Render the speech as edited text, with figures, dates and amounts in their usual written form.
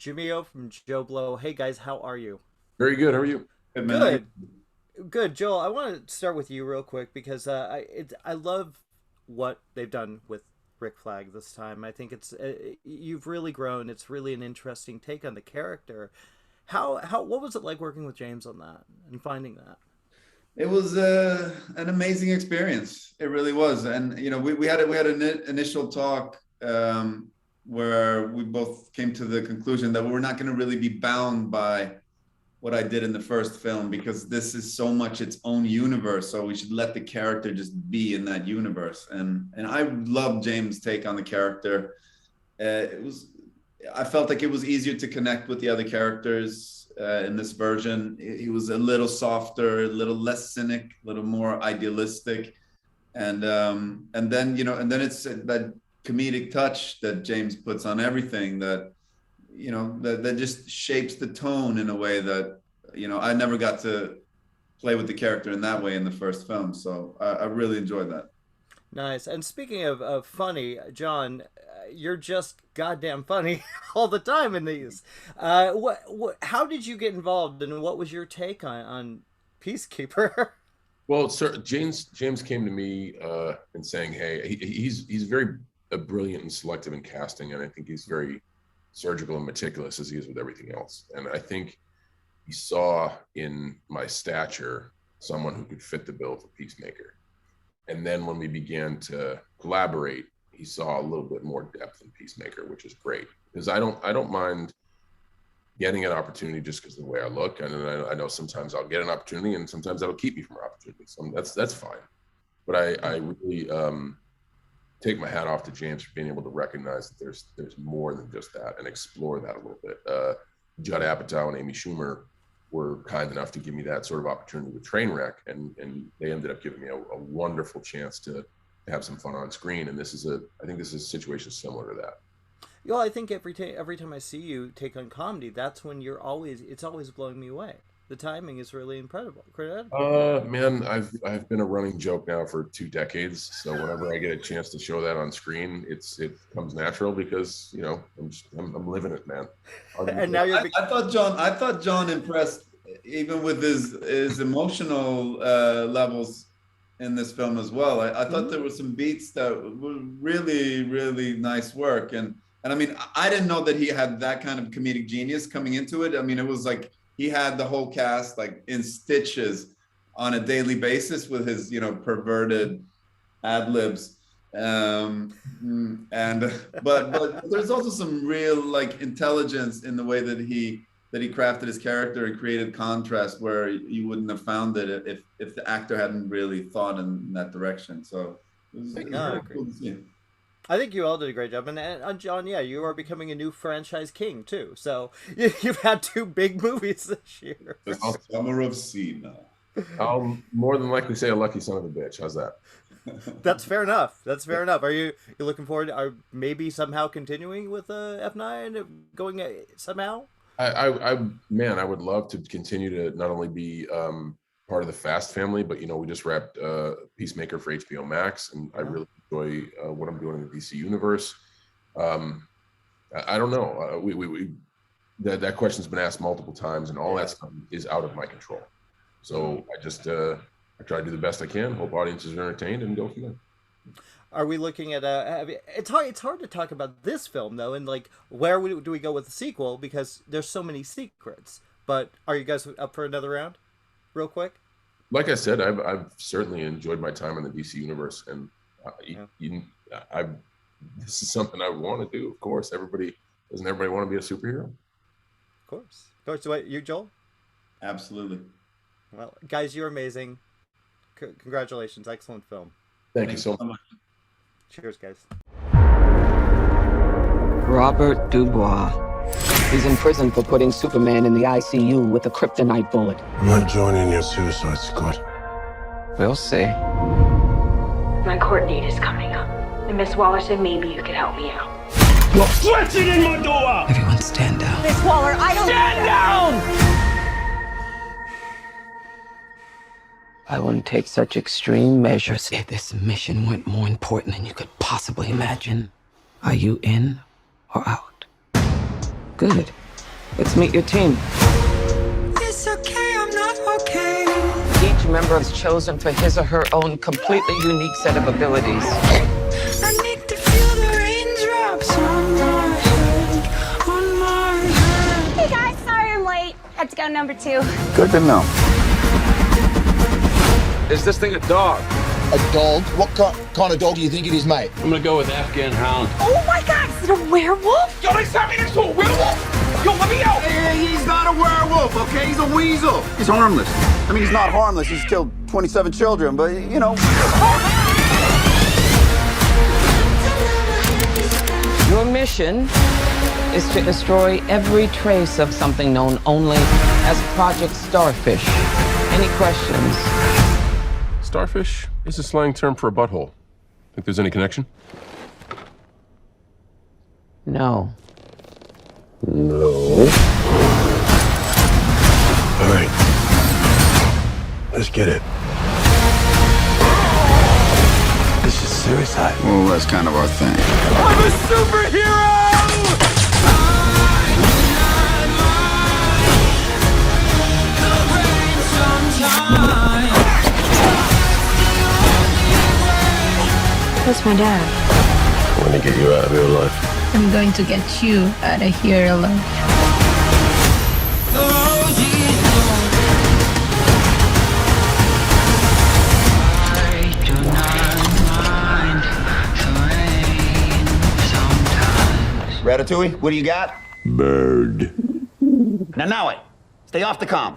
Jamio from JoBlo. Hey guys, how are you? Very good. How are you? Good man. Good, good. Joel, I want to start with you real quick because I love what they've done with Rick Flag this time. I think it's you've really grown. It's really an interesting take on the character. How what was it like working with James on that and finding that? It was an amazing experience. It really was. And we had an initial talk where we both came to the conclusion that we're not going to really be bound by what I did in the first film because this is so much its own universe. So we should let the character just be in that universe. And I love James' take on the character. I felt like it was easier to connect with the other characters in this version. He was a little softer, a little less cynic, a little more idealistic, and then it's that comedic touch that James puts on everything that just shapes the tone in a way that I never got to play with the character in that way in the first film. So I really enjoyed that. Nice. And speaking of funny, John, you're just goddamn funny all the time in these. How did you get involved, and what was your take on Peacekeeper? Well, sir, James came to me and saying, "Hey, he's very brilliant and selective in casting, and I think he's very surgical and meticulous as he is with everything else. And I think he saw in my stature someone who could fit the bill for Peacemaker. And then when we began to collaborate, he saw a little bit more depth in Peacemaker, which is great because I don't mind getting an opportunity just because of the way I look. And I know sometimes I'll get an opportunity and sometimes that'll keep me from an opportunity. So that's fine. But I really take my hat off to James for being able to recognize that there's more than just that and explore that a little bit. Judd Apatow and Amy Schumer were kind enough to give me that sort of opportunity with Trainwreck, and they ended up giving me a wonderful chance to have some fun on screen. And I think this is a situation similar to that. Well, I think every time I see you take on comedy, that's when it's always blowing me away. The timing is really incredible. Man, I've been a running joke now for 2 decades. So whenever I get a chance to show that on screen, it comes natural because I'm living it, man. And now you're. I thought John impressed even with his emotional levels in this film as well. I thought there were some beats that were really, really nice work. And I mean, I didn't know that he had that kind of comedic genius coming into it. I mean, it was like he had the whole cast like in stitches on a daily basis with his, perverted ad libs. But there's also some real like intelligence in the way that he crafted his character and created contrast where you wouldn't have found it if the actor hadn't really thought in that direction. So it was very cool to see. I think you all did a great job, and John, yeah, you are becoming a new franchise king too. So you've had 2 big movies this year. The Summer of Cena. I'll more than likely say a lucky son of a bitch. How's that? That's fair enough. That's fair enough. Are you looking forward to maybe somehow continuing with F9 going somehow? I would love to continue to not only be part of the Fast family, but we just wrapped Peacemaker for HBO Max, and I really enjoy what I'm doing in the DC universe. I don't know. That question's been asked multiple times, and all that stuff is out of my control. So I just I try to do the best I can, hope audiences are entertained, and go from there. Are we looking at it's hard to talk about this film though, and like where do we go with the sequel because there's so many secrets. But are you guys up for another round, real quick? Like I said, I've certainly enjoyed my time in the DC universe, and this is something I would want to do. Of course, doesn't everybody want to be a superhero? Of course. So you, Joel? Absolutely. Well, guys, you're amazing. Congratulations, excellent film. Thank you so much. Cheers, guys. Robert Dubois. He's in prison for putting Superman in the ICU with a kryptonite bullet. I'm not joining your suicide squad. We'll see. My court date is coming up. And Miss Waller said maybe you could help me out. You're flexing in my door! Everyone stand down. Miss Waller, I don't Stand down! I wouldn't take such extreme measures if this mission went more important than you could possibly imagine. Are you in or out? Good. Let's meet your team. It's okay, I'm not okay. Each member is chosen for his or her own completely unique set of abilities. I need to feel the raindrops on my head, on my head. Hey guys, sorry I'm late. Had to go number 2. Good to know. Is this thing a dog? A dog? What kind of dog do you think it is, mate? I'm gonna go with Afghan Hound. Oh my god, is it a werewolf? Yo, they sent me next to a werewolf! Yo, let me out! Hey, he's not a werewolf, okay? He's a weasel. He's harmless. I mean, he's not harmless. He's killed 27 children, but, you know. Your mission is to destroy every trace of something known only as Project Starfish. Any questions? Starfish is a slang term for a butthole. Think there's any connection? No. No. All right. Let's get it. This is suicide. Well, that's kind of our thing. I'm a superhero! Where's my dad? I want to get you out of here alive. I'm going to get you out of here alive. Ratatouille, what do you got? Bird. Now it. Stay off the comm.